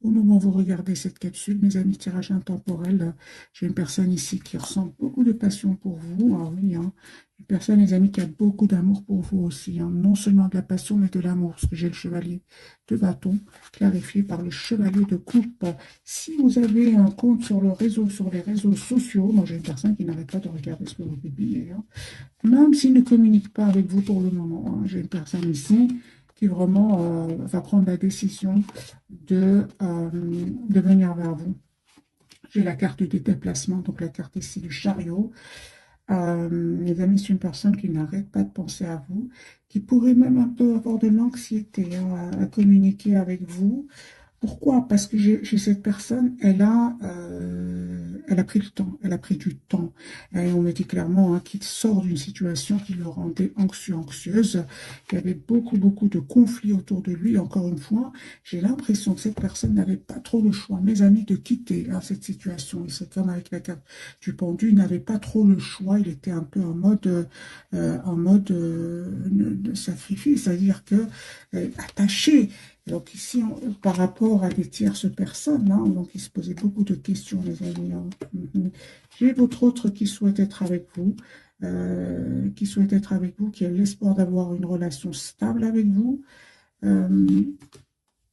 Au moment où vous regardez cette capsule, mes amis, tirage intemporel, j'ai une personne ici qui ressent beaucoup de passion pour vous. Ah oui, hein. Une personne, les amis, qui a beaucoup d'amour pour vous aussi, hein. Non seulement de la passion, mais de l'amour, parce que j'ai le chevalier de bâton clarifié par le chevalier de coupe. Si vous avez un compte sur le réseau, sur les réseaux sociaux, moi j'ai une personne qui n'arrête pas de regarder ce que vous publiez, hein. Même s'il ne communique pas avec vous pour le moment, hein. J'ai une personne ici qui vraiment va prendre la décision de venir vers vous. J'ai la carte du déplacement, donc la carte ici du chariot. Les amis, c'est une personne qui n'arrête pas de penser à vous, qui pourrait même un peu avoir de l'anxiété, hein, à communiquer avec vous. Pourquoi? Parce que chez cette personne, elle a pris le temps, elle a pris du temps. Et on me dit clairement, hein, qu'il sort d'une situation qui le rendait anxieux, anxieuse. Il y avait beaucoup, beaucoup de conflits autour de lui. Encore une fois, j'ai l'impression que cette personne n'avait pas trop le choix, mes amis, de quitter, hein, cette situation. Et c'est comme avec la carte du pendu, il n'avait pas trop le choix. Il était un peu en mode de sacrifice, c'est-à-dire que attaché. Donc ici, par rapport à des tierces personnes, hein, donc il se posait beaucoup de questions, les amis, hein. Mhm. J'ai votre autre qui souhaite être avec vous, qui a l'espoir d'avoir une relation stable avec vous. Euh,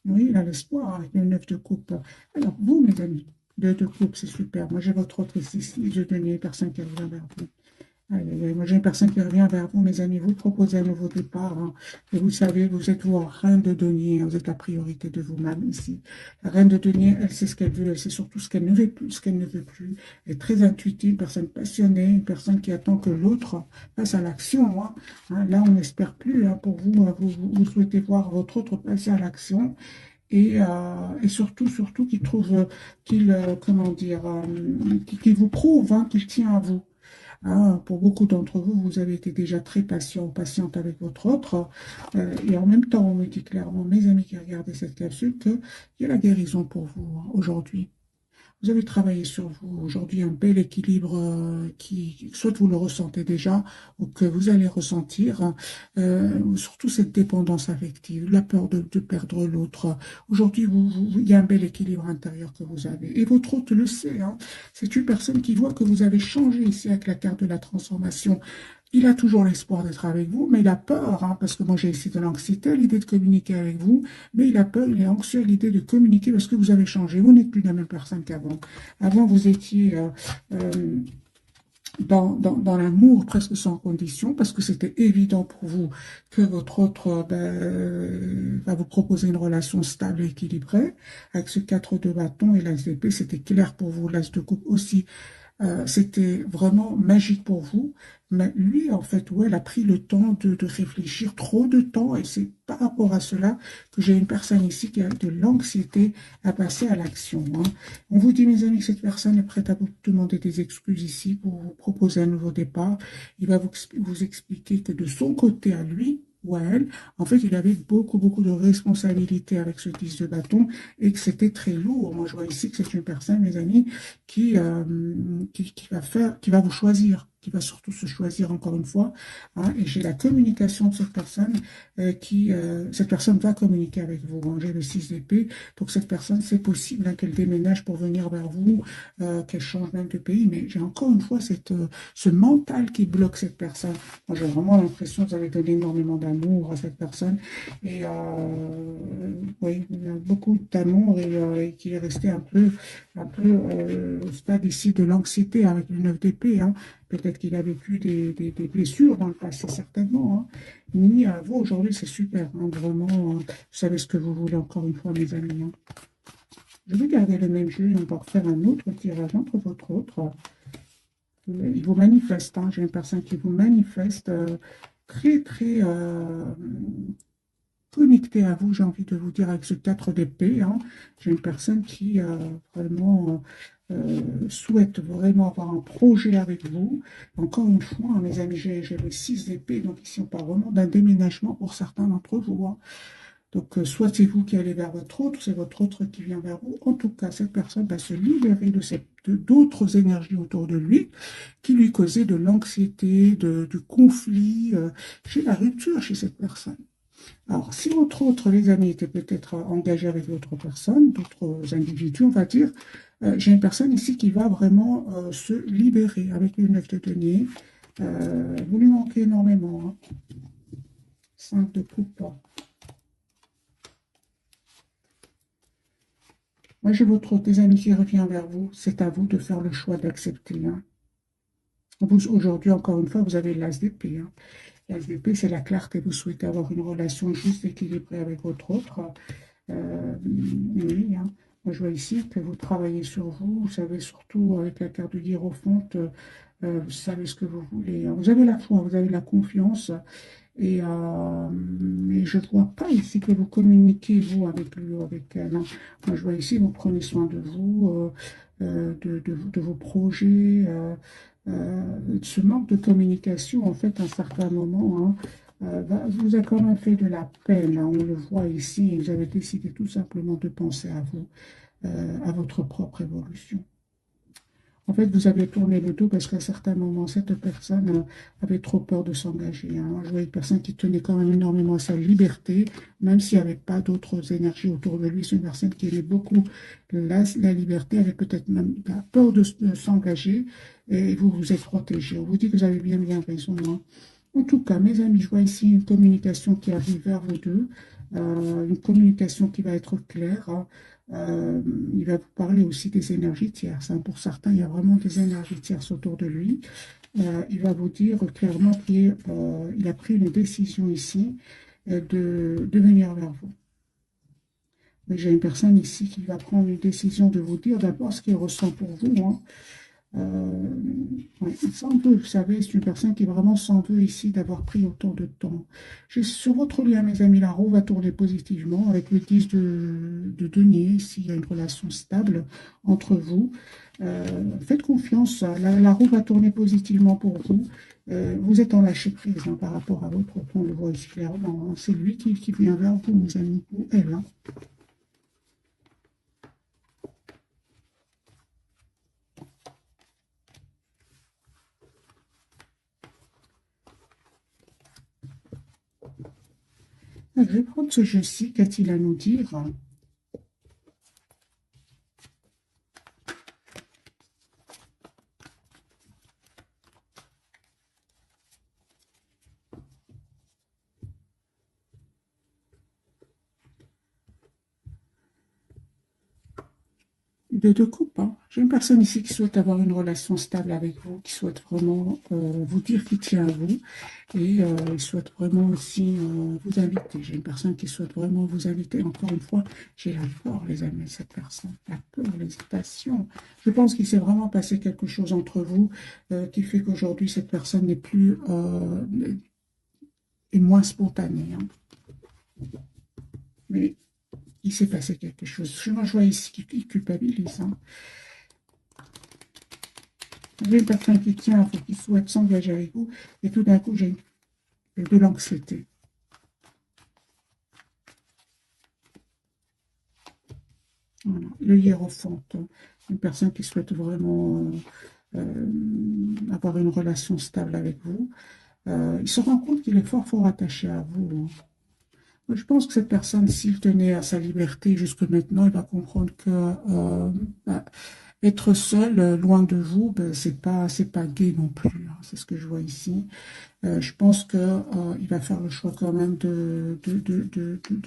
oui, il a l'espoir avec le 9 de coupe. Alors, vous, mes amis, de coupe, c'est super. Moi, j'ai votre autre ici, 6 de denier, personne qui revient vers vous. Moi, j'ai une personne qui revient vers vous, mes amis, vous proposez un nouveau départ, hein. Et vous savez, vous êtes vous, reine de denier, hein. Vous êtes la priorité de vous-même ici. La reine de denier, elle sait ce qu'elle veut, elle sait surtout ce qu'elle ne veut plus, ce qu'elle ne veut plus. Elle est très intuitive, une personne passionnée, une personne qui attend que l'autre passe à l'action, hein. Là, on n'espère plus, hein, pour vous, vous souhaitez voir votre autre passer à l'action. Et surtout qu'il trouve, comment dire, qu'il vous prouve, hein, qu'il tient à vous. Ah, pour beaucoup d'entre vous, vous avez été déjà très patient, patiente avec votre autre. Et en même temps, on me dit clairement, mes amis qui regardaient cette capsule, qu'il y a la guérison pour vous, hein, aujourd'hui. Vous avez travaillé sur vous aujourd'hui un bel équilibre, qui, soit vous le ressentez déjà ou que vous allez ressentir, surtout cette dépendance affective, la peur de perdre l'autre. Aujourd'hui, il y a un bel équilibre intérieur que vous avez. Et votre hôte le sait, hein. C'est une personne qui voit que vous avez changé ici avec la carte de la transformation. Il a toujours l'espoir d'être avec vous, mais il a peur, hein, parce que moi j'ai ici de l'anxiété, l'idée de communiquer avec vous, mais il a peur, il est anxieux à l'idée de communiquer parce que vous avez changé. Vous n'êtes plus la même personne qu'avant. Avant, vous étiez dans l'amour presque sans condition, parce que c'était évident pour vous que votre autre, va vous proposer une relation stable et équilibrée. Avec ce 4 de bâton et l'as d'épée, c'était clair pour vous. L'as de coupe aussi, c'était vraiment magique pour vous. Mais lui, en fait, ouais, elle a pris le temps de réfléchir, trop de temps, et c'est par rapport à cela que j'ai une personne ici qui a de l'anxiété à passer à l'action, hein. On vous dit, mes amis, que cette personne est prête à vous demander des excuses ici pour vous proposer un nouveau départ. Il va vous expliquer que de son côté à lui, ou à elle, en fait, il avait beaucoup, beaucoup de responsabilités avec ce 10 de bâton et que c'était très lourd. Moi, je vois ici que c'est une personne, mes amis, qui, qui va vous choisir, qui va surtout se choisir encore une fois, hein. Et j'ai la communication de cette personne, cette personne va communiquer avec vous, hein. J'ai le 6 d'épée, donc cette personne, c'est possible, hein, qu'elle déménage pour venir vers vous, qu'elle change même de pays, mais j'ai encore une fois ce mental qui bloque cette personne. Moi, j'ai vraiment l'impression que vous avez donné énormément d'amour à cette personne, et oui, il y a beaucoup d'amour, et qu'il est resté un peu au stade ici de l'anxiété avec le 9 d'épée, hein. Peut-être qu'il a vécu des blessures dans le passé, certainement, hein. Mais vous, aujourd'hui, c'est super, hein, vraiment, vous savez ce que vous voulez, encore une fois, mes amis, hein. Je vais garder le même jeu, on va refaire un autre tirage entre votre autre. Il vous manifeste, hein. J'ai une personne qui vous manifeste, très, très connectée à vous, j'ai envie de vous dire, avec ce 4 d'épée, hein. J'ai une personne qui vraiment souhaite vraiment avoir un projet avec vous. Encore une fois, hein, mes amis, j'ai le 6 d'épée, donc ici on parle vraiment d'un déménagement pour certains d'entre vous, hein. Donc, soit c'est vous qui allez vers votre autre, c'est votre autre qui vient vers vous. En tout cas, cette personne va se libérer d'autres énergies autour de lui qui lui causaient de l'anxiété, du conflit. J'ai la rupture chez cette personne. Alors, si autre, les amis, étaient peut-être engagés avec d'autres personnes, d'autres individus, on va dire, j'ai une personne ici qui va vraiment se libérer avec le 9 de denier. Vous lui manquez énormément, hein. 5 de coupe. Moi, j'ai des amis qui revient vers vous. C'est à vous de faire le choix d'accepter, hein. Aujourd'hui, encore une fois, vous avez l'as d'épée, hein. L'as d'épée, c'est la clarté. Vous souhaitez avoir une relation juste, équilibrée avec votre autre. Oui, hein. Moi, je vois ici que vous travaillez sur vous. Vous savez, surtout avec la carte de Hiérophante, vous savez ce que vous voulez, hein. Vous avez la foi, vous avez la confiance. Mais je ne vois pas ici que vous communiquez, vous, avec lui ou avec elle, hein. Moi, je vois ici, vous prenez soin de vous, de vos projets. Ce manque de communication, en fait, à un certain moment, hein, vous a quand même fait de la peine, hein. On le voit ici, et vous avez décidé tout simplement de penser à vous, à votre propre évolution. En fait, vous avez tourné le dos parce qu'à certains moments, cette personne avait trop peur de s'engager, hein. Je vois une personne qui tenait quand même énormément à sa liberté, même s'il n'y avait pas d'autres énergies autour de lui. C'est une personne qui aimait beaucoup la liberté, avait peut-être même la peur de s'engager, et vous vous êtes protégé. On vous dit que vous avez bien raison, hein. En tout cas, mes amis, je vois ici une communication qui arrive vers vous deux, une communication qui va être claire, hein. Euh, il va vous parler aussi des énergies tierces, hein. Pour certains, il y a vraiment des énergies tierces autour de lui. Il va vous dire clairement qu'il a pris une décision ici de venir vers vous. Mais j'ai une personne ici qui va prendre une décision de vous dire d'abord ce qu'il ressent pour vous, hein. Euh, ouais, il s'en veut, vous savez, c'est une personne qui vraiment s'en veut ici d'avoir pris autant de temps. Sur votre lien, mes amis, la roue va tourner positivement avec le 10 de denier, s'il y a une relation stable entre vous. Faites confiance, la roue va tourner positivement pour vous. Vous êtes en lâcher prise, hein, par rapport à l'autre, on le voit ici clairement, hein. C'est lui qui vient vers vous, mes amis, ou elle, hein. Je vais prendre ce jeu-ci, qu'a-t-il à nous dire? De deux coupes, hein. J'ai une personne ici qui souhaite avoir une relation stable avec vous, qui souhaite vraiment vous dire qu'il tient à vous et il souhaite vraiment aussi vous inviter. J'ai une personne qui souhaite vraiment vous inviter. Encore une fois, j'ai la peur, les amis, de cette personne. La peur, l'hésitation. Je pense qu'il s'est vraiment passé quelque chose entre vous qui fait qu'aujourd'hui, cette personne n'est plus est moins spontanée, hein. Mais il s'est passé quelque chose. Moi, je vois ici qu'il culpabilise, hein. J'ai une personne qui tient à vous, qui souhaite s'engager avec vous, et tout d'un coup, j'ai de l'anxiété. Voilà. Le hiérophant, une personne qui souhaite vraiment avoir une relation stable avec vous. Il se rend compte qu'il est fort attaché à vous, hein. Je pense que cette personne, s'il tenait à sa liberté jusque maintenant, il va comprendre que bah, être seul, loin de vous, ben, c'est pas gai non plus, hein. C'est ce que je vois ici. Je pense que il va faire le choix quand même de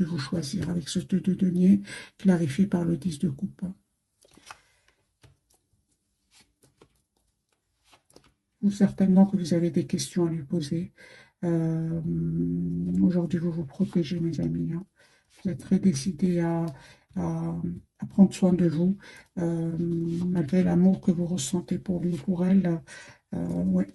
vous choisir avec ce 2 de denier clarifié par le 10 de coupe. Ou certainement que vous avez des questions à lui poser. Euh, Aujourd'hui, vous vous protégez, mes amis, hein. Vous êtes très décidés à, à prendre soin de vous, malgré l'amour que vous ressentez pour lui ou pour elle. Ouais.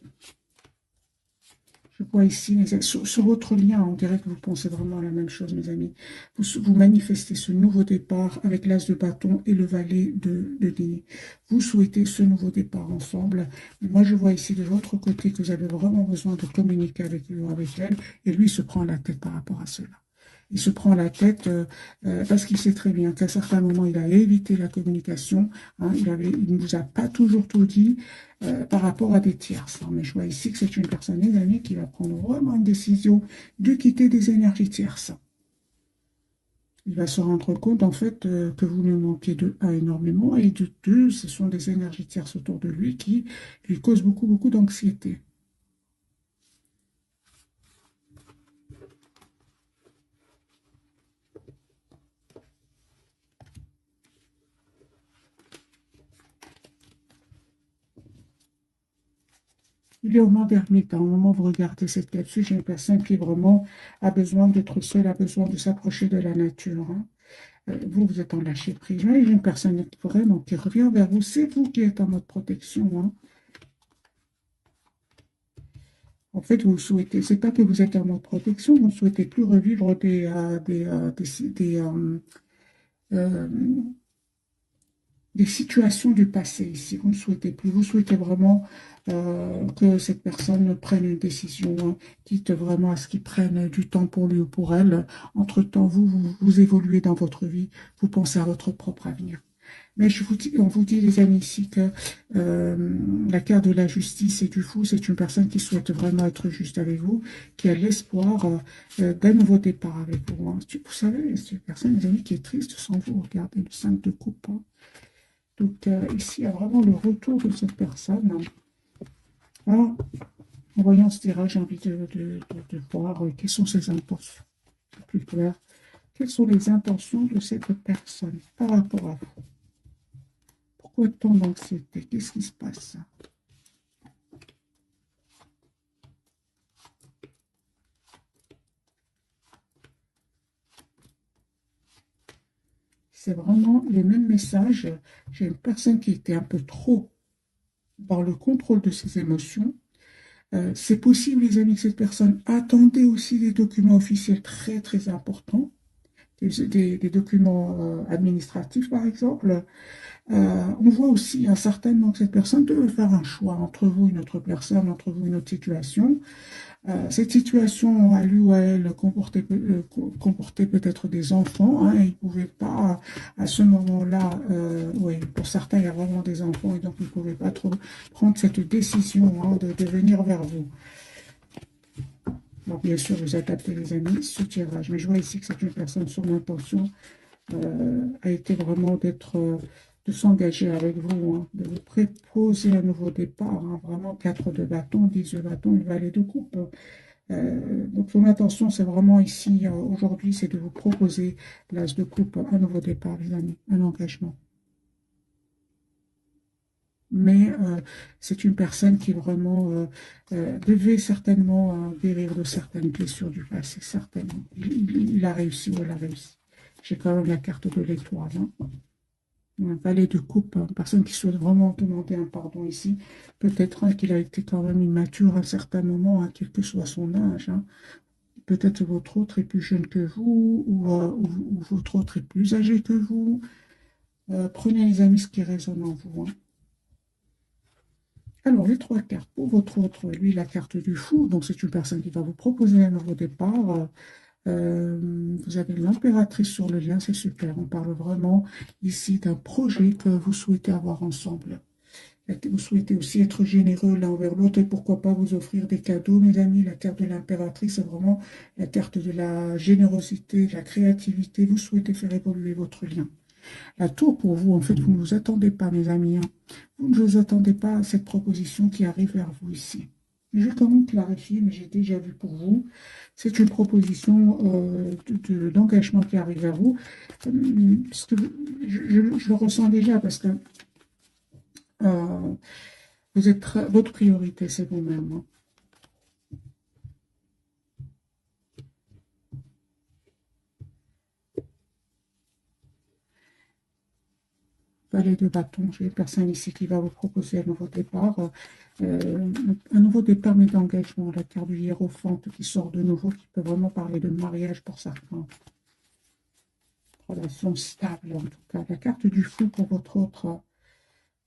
Je vois ici, sur votre lien, on dirait que vous pensez vraiment la même chose, mes amis. Vous manifestez ce nouveau départ avec l'as de bâton et le valet de denier. Vous souhaitez ce nouveau départ ensemble. Mais moi, je vois ici de votre côté que vous avez vraiment besoin de communiquer avec lui ou avec elle, et lui se prend la tête par rapport à cela. Il se prend la tête parce qu'il sait très bien qu'à certains moments, il a évité la communication. Hein, il ne vous a pas toujours tout dit par rapport à des tierces. Mais je vois ici que c'est une personne, les amis, qui va prendre vraiment une décision de quitter des énergies tierces. Il va se rendre compte en fait que vous lui manquez de un énormément et de deux, ce sont des énergies tierces autour de lui qui lui causent beaucoup, beaucoup d'anxiété. Il est au moment d'ermite. Au moment où vous regardez cette capsule, j'ai une personne qui vraiment a besoin d'être seule, a besoin de s'approcher de la nature. Hein. Vous, vous êtes en lâcher prise. Mais il y a une personne vraiment qui revient vers vous. C'est vous qui êtes en mode protection. Hein. En fait, vous souhaitez, c'est pas que vous êtes en mode protection, vous ne souhaitez plus revivre euh, des situations du passé ici. Vous ne souhaitez plus, vous souhaitez vraiment que cette personne prenne une décision, hein, quitte vraiment à ce qu'il prenne du temps pour lui ou pour elle. Entre-temps, vous évoluez dans votre vie, vous pensez à votre propre avenir. Mais on vous dit, les amis, ici que la carte de la justice et du fou, c'est une personne qui souhaite vraiment être juste avec vous, qui a l'espoir d'un nouveau départ avec vous. Hein. Vous savez, c'est une personne, les amis, qui est triste sans vous. Regardez le 5 de coupe. Hein. Donc ici, il y a vraiment le retour de cette personne. Alors, en voyant ce tirage, j'ai envie de voir quelles sont ses intentions. C'est plus clair. Quelles sont les intentions de cette personne par rapport à vous? Pourquoi tant d'anxiété? Qu'est-ce qui se passe? C'est vraiment les mêmes messages. J'ai une personne qui était un peu trop dans le contrôle de ses émotions. C'est possible, les amis, que cette personne attendait aussi des documents officiels très, très importants, des documents administratifs, par exemple. On voit aussi certainement que cette personne devait faire un choix entre vous, une autre personne, entre vous, une autre situation. Cette situation, à lui ou à elle, comportait peut-être des enfants. Hein, et ils ne pouvaient pas, à ce moment-là, oui, pour certains, il y a vraiment des enfants, et donc ils ne pouvaient pas trop prendre cette décision hein, de venir vers vous. Donc, bien sûr, vous adaptez les amis, ce tirage. Mais je vois ici que c'est une personne, son intention a été vraiment de s'engager avec vous, hein, de vous proposer un nouveau départ. Hein, vraiment, 4 de bâton, 10 de bâton, une vallée de coupe. Donc, mon intention, c'est vraiment ici, aujourd'hui, c'est de vous proposer l'as de coupe, un nouveau départ, les amis, un engagement. Mais c'est une personne qui vraiment devait certainement guérir de certaines blessures du passé, certainement. Il a réussi ou elle a réussi. J'ai quand même la carte de l'étoile. Hein. Un valet de coupe, une personne qui souhaite vraiment demander un pardon ici. Peut-être hein, qu'il a été quand même immature à un certain moment, hein, quel que soit son âge. Hein. Peut-être votre autre est plus jeune que vous, ou votre autre est plus âgé que vous. Prenez les amis ce qui résonne en vous. Hein. Alors, les trois cartes pour votre autre, lui, la carte du fou, donc c'est une personne qui va vous proposer un nouveau départ. Vous avez l'impératrice sur le lien, c'est super. On parle vraiment ici d'un projet que vous souhaitez avoir ensemble. Vous souhaitez aussi être généreux l'un envers l'autre et pourquoi pas vous offrir des cadeaux, mes amis. La carte de l'impératrice, c'est vraiment la carte de la générosité, de la créativité. Vous souhaitez faire évoluer votre lien. La tour pour vous, en fait, vous ne vous attendez pas, mes amis. Hein. Vous ne vous attendez pas à cette proposition qui arrive vers vous ici. Je vais quand même clarifier, mais j'ai déjà vu pour vous. C'est une proposition d'engagement qui arrive vers vous. Parce que je le ressens déjà parce que euh, votre priorité, c'est vous-même. Hein. Valet de bâton, j'ai une personne ici qui va vous proposer un nouveau départ. Un nouveau départ, mais d'engagement. La carte du hiérophante qui sort de nouveau, qui peut vraiment parler de mariage pour certains. Relation stable, en tout cas. La carte du fou pour votre autre. Vous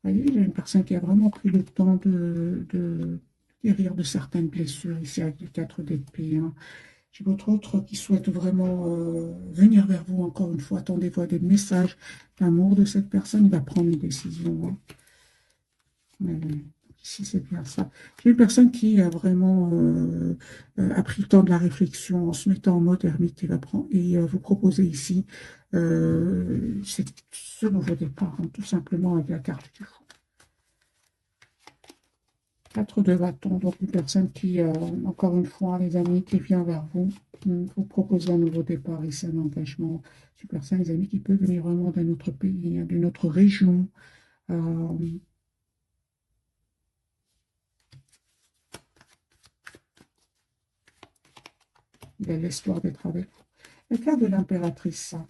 voyez, il y a une personne qui a vraiment pris le temps de guérir de certaines blessures, ici avec les 4 d'épée. Hein. J'ai votre autre qui souhaite vraiment venir vers vous encore une fois. Attendez-vous à des messages d'amour de cette personne. Il va prendre une décision, hein. Si c'est bien ça. J'ai une personne qui a vraiment a pris le temps de la réflexion en se mettant en mode ermite. Il va prendre et vous proposer ici ce nouveau départ, hein, tout simplement avec la carte du fou. 4 de bâton, donc une personne qui, encore une fois, les amis, qui vient vers vous, vous propose un nouveau départ ici, un engagement. C'est une personne, les amis, qui peut venir vraiment d'un autre pays, hein, d'une autre région. Euh, il a l'espoir d'être avec vous. La carte de l'impératrice, ça.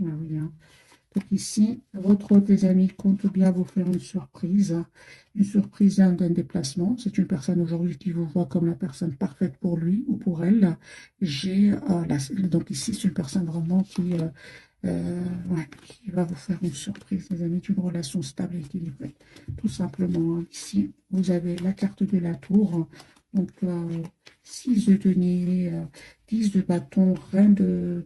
Ah oui, hein. Donc ici, votre hôte, les amis, compte bien vous faire une surprise d'un déplacement. C'est une personne aujourd'hui qui vous voit comme la personne parfaite pour lui ou pour elle. Donc ici, c'est une personne vraiment ouais, qui va vous faire une surprise, les amis, d'une relation stable et équilibrée. Tout simplement, hein. Ici, vous avez la carte de la tour. Donc, 6 de denier, 10 de bâton, reine de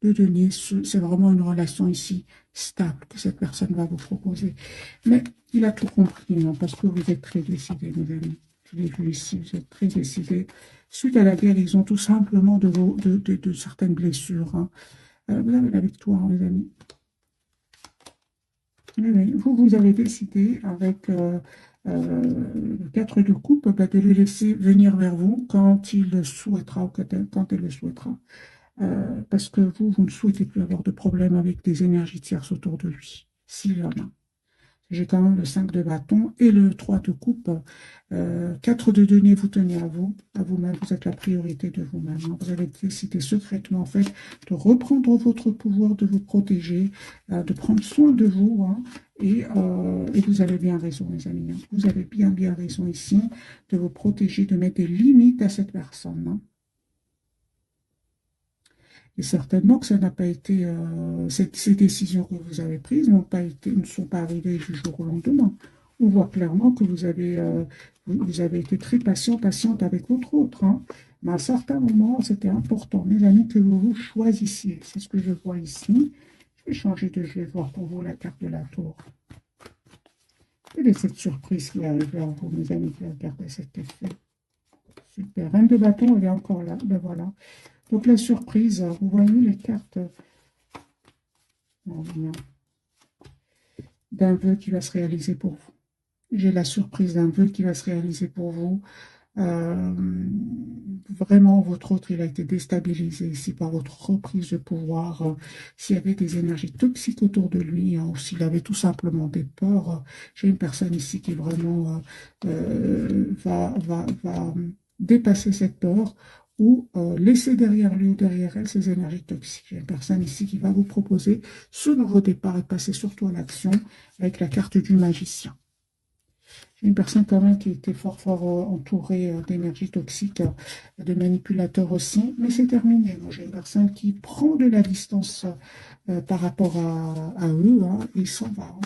denier. C'est vraiment une relation ici stable que cette personne va vous proposer. Mais il a tout compris, hein, parce que vous êtes très décidés, mes amis. Je l'ai vu ici, vous êtes très décidés. Suite à la guérison, tout simplement, de certaines blessures, hein. Vous avez la victoire, les amis. Oui, oui. Vous avez décidé, avec le 4 de coupe, bah, de le laisser venir vers vous quand il le souhaitera ou quand elle le souhaitera. Parce que vous ne souhaitez plus avoir de problème avec des énergies tierces autour de lui, s'il y en a. J'ai quand même le 5 de bâton et le 3 de coupe. 4 de denier, vous tenez à vous-même. Vous êtes la priorité de vous-même, hein. Vous avez décidé secrètement, en fait, de reprendre votre pouvoir, de vous protéger, de prendre soin de vous, hein. Et vous avez bien raison, les amis, hein. Vous avez bien raison ici de vous protéger, de mettre des limites à cette personne, hein. Et certainement que ça n'a pas été, ces décisions que vous avez prises ne sont pas arrivées du jour au lendemain. On voit clairement que vous avez été très patiente avec votre autre, hein. Mais à un certain moment, c'était important, mes amis, que vous vous choisissiez. C'est ce que je vois ici. Je vais voir pour vous la carte de la tour. Quelle est cette surprise qui arrive vers vous, mes amis, qui regardez cet effet? Super. Reine de bâton, elle est encore là. Ben voilà. Donc la surprise, vous voyez les cartes d'un vœu qui va se réaliser pour vous. J'ai la surprise d'un vœu qui va se réaliser pour vous. Euh, Vraiment, votre autre, il a été déstabilisé ici par votre reprise de pouvoir. S'il y avait des énergies toxiques autour de lui, hein, ou s'il avait tout simplement des peurs, j'ai une personne ici qui vraiment va dépasser cette peur ou laisser derrière lui ou derrière elle ces énergies toxiques. J'ai une personne ici qui va vous proposer ce nouveau départ et passer surtout à l'action avec la carte du magicien. Une personne quand même qui était fort entourée d'énergie toxique, de manipulateurs aussi, mais c'est terminé. Moi, j'ai une personne qui prend de la distance par rapport à eux, hein, et il s'en va, hein.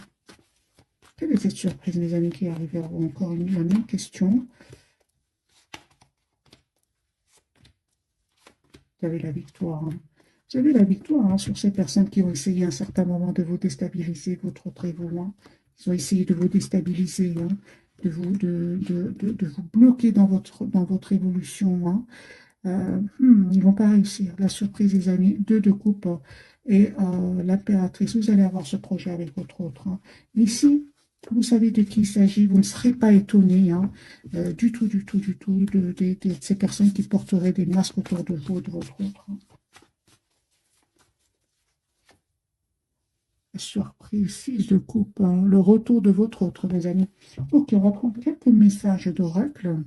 Quelle est cette surprise, mes amis, qui arrive à vous? Encore la même question. Vous avez la victoire, hein. Vous avez la victoire, hein, sur ces personnes qui ont essayé à un certain moment de vous déstabiliser, votre autre et vous, hein. Ils ont essayé de vous déstabiliser, hein, de vous bloquer dans votre évolution, hein. Ils ne vont pas réussir. La surprise, les amis, 2 de coupe et l'impératrice. Vous allez avoir ce projet avec votre autre, hein. Ici, vous savez de qui il s'agit. Vous ne serez pas étonné, hein, du tout de ces personnes qui porteraient des masques autour de vous et de votre autre, hein. La surprise, 6 de coupe, hein, le retour de votre autre, mes amis. Ok, on va prendre quelques messages d'oracle.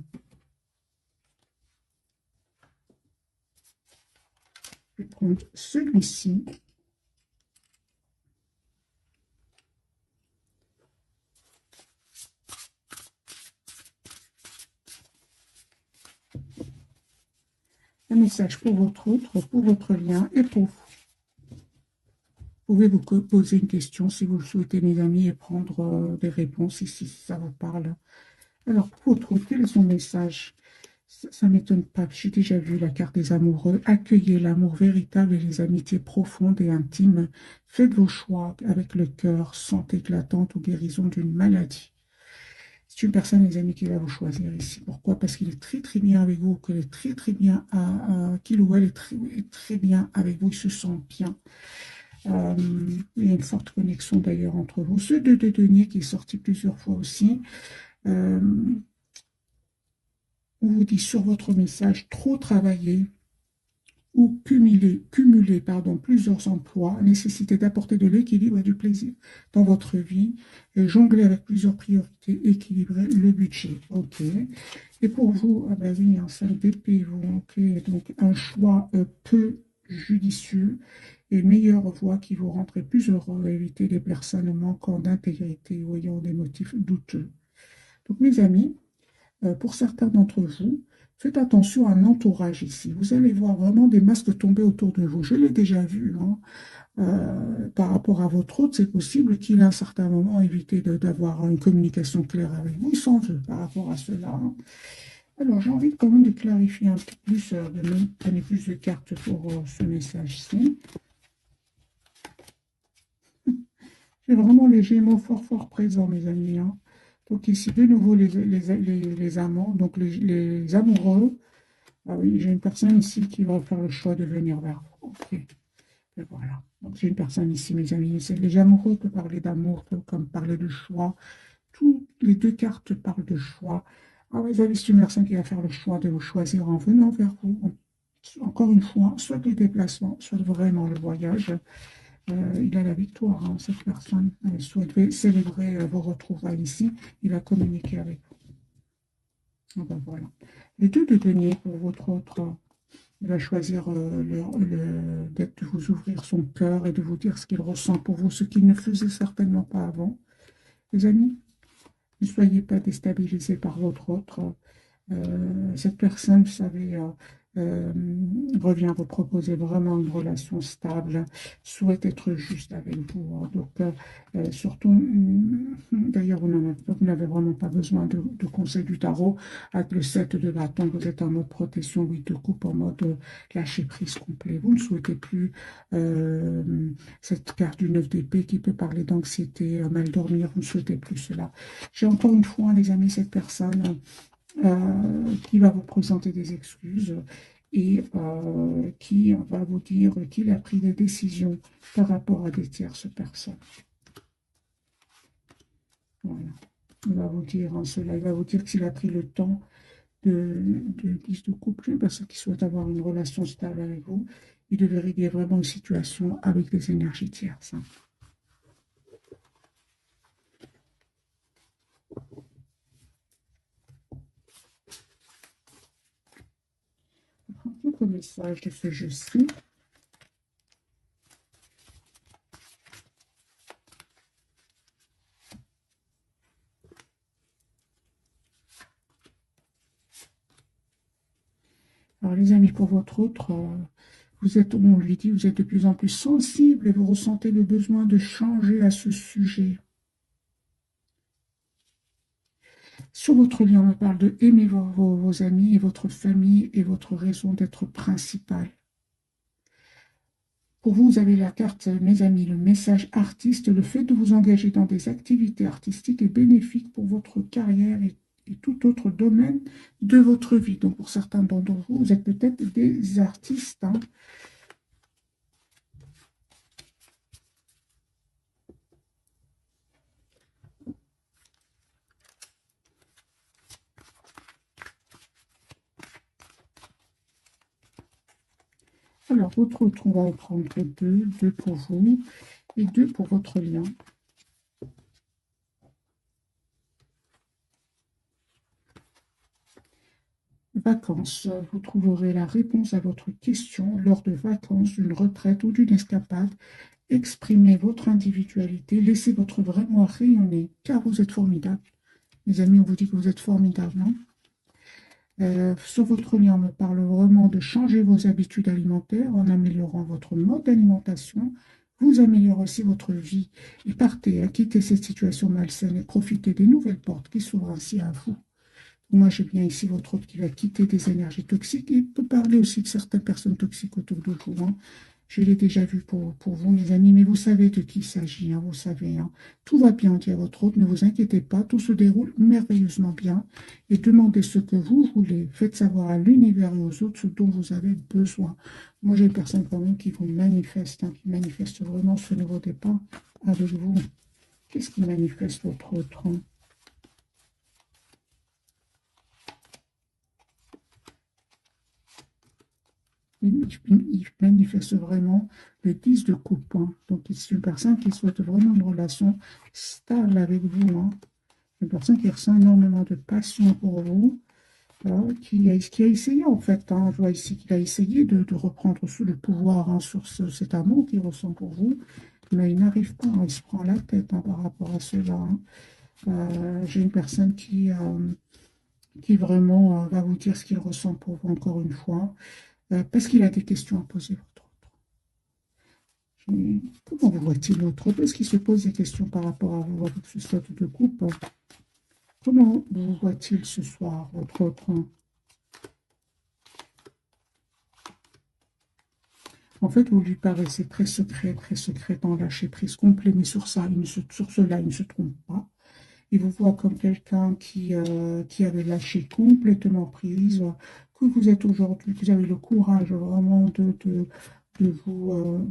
Je vais prendre celui-ci. Un message pour votre autre, pour votre lien et pour vous. Vous pouvez vous poser une question si vous le souhaitez, mes amis, et prendre des réponses ici, si ça vous parle. Alors, pour votre autre, quel est son message? Ça m'étonne pas. J'ai déjà vu la carte des amoureux. Accueillez l'amour véritable et les amitiés profondes et intimes. Faites vos choix avec le cœur, sans éclatante ou guérison d'une maladie. C'est une personne, les amis, qui va vous choisir ici. Pourquoi? Parce qu'il est très très bien avec vous, qu'il est très très bien qu'il ou elle est très bien avec vous, il se sent bien. Euh, il y a une forte connexion d'ailleurs entre vous. Ce 2 de denier qui est sorti plusieurs fois aussi. Euh, on vous dit sur votre message, trop travailler ou cumuler pardon, plusieurs emplois, nécessité d'apporter de l'équilibre et du plaisir dans votre vie, et jongler avec plusieurs priorités, équilibrer le budget. OK. Et pour vous, ah ben oui, un 5 d'épée, vous, OK. Donc un choix peu judicieux et une meilleure voie qui vous rendrait plus heureux, éviter les personnes manquant d'intégrité ou ayant des motifs douteux. Donc mes amis, pour certains d'entre vous, faites attention à l'entourage ici. Vous allez voir vraiment des masques tomber autour de vous. Je l'ai déjà vu, hein. Par rapport à votre hôte, c'est possible qu'il à un certain moment évité d'avoir une communication claire avec vous. Il s'en veut par rapport à cela, hein. Alors, j'ai envie quand même de clarifier un peu plus, de me donner plus de cartes pour ce message-ci. J'ai vraiment les Gémeaux fort, fort présents, mes amis, hein. Donc ici, de nouveau, les amants, donc les amoureux. Ah oui, j'ai une personne ici qui va faire le choix de venir vers vous. Ok, et voilà. Donc j'ai une personne ici, mes amis. C'est les amoureux peut parler d'amour, peut comme parler de choix. Toutes les deux cartes parlent de choix. Ah, mes amis, c'est une personne qui va faire le choix de vous choisir en venant vers vous. Encore une fois, soit les déplacements, soit vraiment le voyage. Il a la victoire, hein, cette personne. Elle souhaite célébrer vos retrouvailles ici. Il va communiquer avec vous. Ah ben voilà. Les deux de denier pour votre autre. Il va choisir de vous ouvrir son cœur et de vous dire ce qu'il ressent pour vous, ce qu'il ne faisait certainement pas avant. Les amis, ne soyez pas déstabilisés par votre autre. Cette personne, vous savez, euh, revient vous proposer vraiment une relation stable, souhaite être juste avec vous, hein. Donc, surtout, d'ailleurs, vous n'avez vraiment pas besoin de conseil du tarot. Avec le 7 de bâton, vous êtes en mode protection, 8 de coupe, en mode lâcher prise complet. Vous ne souhaitez plus cette carte du 9 d'épée qui peut parler d'anxiété, mal dormir, vous ne souhaitez plus cela. J'ai encore une fois, les amis, cette personne qui va vous présenter des excuses et qui va vous dire qu'il a pris des décisions par rapport à des tierces personnes. Voilà. Il va vous dire cela, il va vous dire qu'il a pris le temps de 10 de couple, parce qu'il souhaite avoir une relation stable avec vous. Il devait régler vraiment une situation avec des énergies tierces, hein. Quelques messages de ce jeu-ci. Alors les amis, pour votre autre, vous êtes, on lui dit, vous êtes de plus en plus sensible et vous ressentez le besoin de changer à ce sujet. Sur votre lien, on me parle de aimer vos amis et votre famille et votre raison d'être principale. Pour vous, vous avez la carte, mes amis, le message artiste, le fait de vous engager dans des activités artistiques est bénéfique pour votre carrière et tout autre domaine de votre vie. Donc, pour certains d'entre vous, vous êtes peut-être des artistes, hein. Alors, votre autre, on va en prendre deux pour vous et deux pour votre lien. Vacances. Vous trouverez la réponse à votre question lors de vacances, d'une retraite ou d'une escapade. Exprimez votre individualité, laissez votre vrai moi rayonner, car vous êtes formidable. Mes amis, on vous dit que vous êtes formidable, hein. Sur votre lien, on me parle vraiment de changer vos habitudes alimentaires en améliorant votre mode d'alimentation. Vous améliorez aussi votre vie et partez à quitter cette situation malsaine et profitez des nouvelles portes qui s'ouvrent ainsi à vous. Moi, j'ai bien ici votre hôte qui va quitter des énergies toxiques. Il peut parler aussi de certaines personnes toxiques autour de vous, hein. Je l'ai déjà vu pour vous, mes amis, mais vous savez de qui il s'agit, hein, vous savez, hein. Tout va bien, dit à votre hôte, ne vous inquiétez pas, tout se déroule merveilleusement bien. Et demandez ce que vous voulez. Faites savoir à l'univers et aux autres ce dont vous avez besoin. Moi, j'ai des personnes quand même qui vous manifestent, hein, qui manifestent vraiment ce nouveau départ avec vous. Qu'est-ce qui manifeste votre autre, hein? Il manifeste vraiment le 10 de coupe, hein. Donc, c'est une personne qui souhaite vraiment une relation stable avec vous, hein. Une personne qui ressent énormément de passion pour vous, qui a essayé en fait, hein. Je vois ici qu'il a essayé de reprendre sous le pouvoir, hein, sur cet amour qu'il ressent pour vous, mais il n'arrive pas, hein. Il se prend la tête, hein, par rapport à cela, hein. J'ai une personne qui vraiment va vous dire ce qu'il ressent pour vous encore une fois, parce qu'il a des questions à poser, votre autre. Comment vous voit-il, l'autre? Est-ce qu'il se pose des questions par rapport à vous avec ce statut de couple? Comment vous voit-il ce soir, votre autre? En fait, vous lui paraissez très secret, en lâcher prise complet, mais sur ça, sur cela, il ne se trompe pas. Il vous voit comme quelqu'un qui avait lâché complètement prise, que vous êtes aujourd'hui, que vous avez le courage vraiment de vous,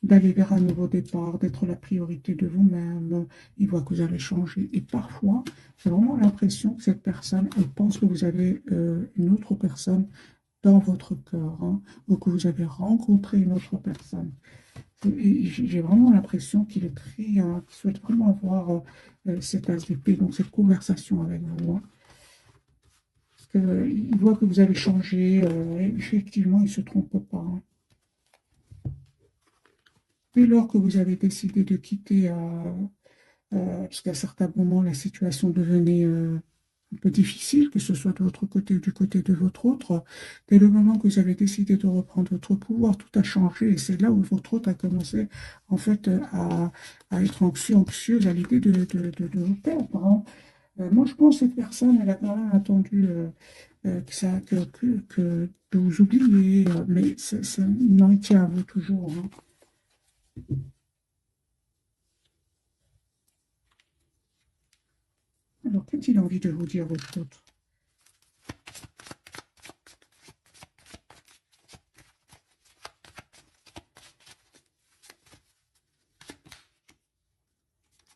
d'aller vers un nouveau départ, d'être la priorité de vous-même. Il voit que vous avez changé. Et parfois, j'ai vraiment l'impression que cette personne, elle pense que vous avez une autre personne dans votre cœur, hein, ou que vous avez rencontré une autre personne. Et j'ai vraiment l'impression qu'il est qu'il souhaite vraiment avoir cet ASVP, donc cette conversation avec vous, hein. Parce que, il voit que vous avez changé, et effectivement, il ne se trompe pas, hein. Dès lors que vous avez décidé de quitter, parce qu'à certains moments, la situation devenait un peu difficile, que ce soit de votre côté ou du côté de votre autre. Dès le moment que vous avez décidé de reprendre votre pouvoir, tout a changé et c'est là où votre autre a commencé en fait à être anxieuse à l'idée de vous perdre, hein. Moi, je pense que cette personne, elle a quand même attendu que de vous oublier, mais il en tient à vous toujours, hein. Alors, qu'a-t-il envie de vous dire, votre autre?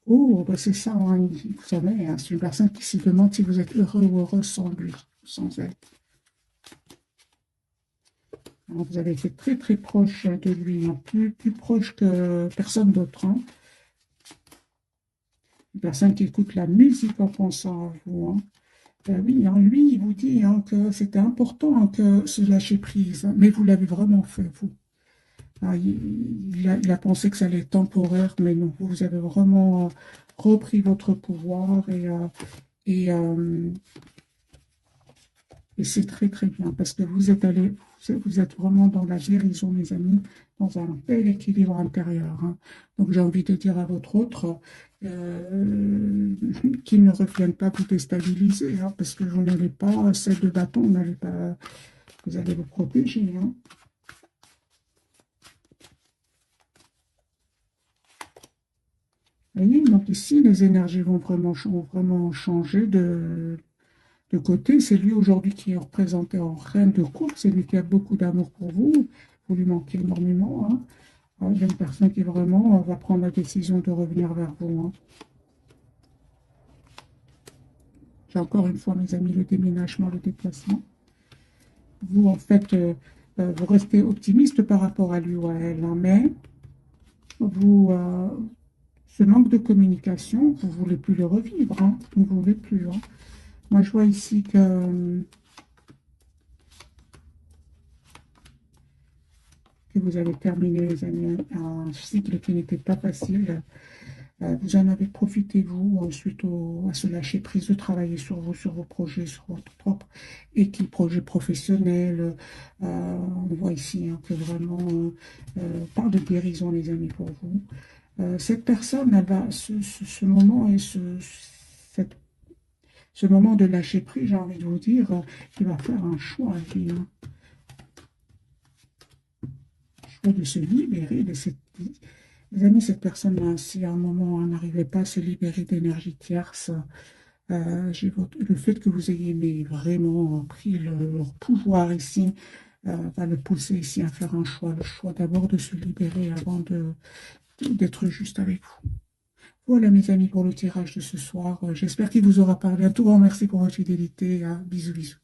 Oh, bah c'est ça, hein, vous savez, hein, c'est une personne qui se demande si vous êtes heureux ou heureuse sans lui, sans elle. Alors, vous avez été très proche de lui, hein, plus proche que personne d'autre, hein. Une personne qui écoute la musique en pensant à vous, hein. Oui, hein, lui, il vous dit, hein, que c'était important, hein, que se lâcher prise, hein, mais vous l'avez vraiment fait, vous. Ah, il a pensé que ça allait être temporaire, mais non, vous avez vraiment repris votre pouvoir et, euh, et c'est très bien parce que vous êtes allé, vous êtes vraiment dans la guérison, mes amis, dans un bel équilibre intérieur, hein. Donc j'ai envie de dire à votre autre euh, qu'il ne revienne pas vous déstabiliser, hein, parce que vous n'allez pas, celle de bâton, vous n'allez pas, vous allez vous protéger, hein. Vous voyez, donc ici, les énergies vont vraiment changer de côté. C'est lui aujourd'hui qui est représenté en reine de coupe. C'est lui qui a beaucoup d'amour pour vous. Vous lui manquez énormément, hein. Il y a une personne qui vraiment va prendre la décision de revenir vers vous, hein. J'ai encore une fois, mes amis, le déménagement, le déplacement. Vous, en fait, vous restez optimiste par rapport à lui ou à elle, hein, mais vous, ce manque de communication, vous ne voulez plus le revivre, hein. Vous ne voulez plus, hein. Moi, je vois ici que vous avez terminé, les amis, un cycle qui n'était pas facile. Vous en avez profité, vous, suite à ce lâcher prise de travailler sur vous, sur vos projets, sur votre propre équipe, projet professionnel. On voit ici, hein, que vraiment, part de guérison, les amis, pour vous. Cette personne, elle va, ce moment et cette Ce moment de lâcher prise, j'ai envie de vous dire, il va faire un choix, lui, hein. Choix de se libérer de cette... Les amis, cette personne-là, si à un moment on n'arrivait pas à se libérer d'énergie tierce, le fait que vous ayez vraiment pris leur pouvoir ici, va le pousser ici à faire un choix. Le choix d'abord de se libérer avant d'être juste avec vous. Voilà, mes amis, pour le tirage de ce soir. J'espère qu'il vous aura parlé. Un tout grand merci pour votre fidélité. Bisous, bisous.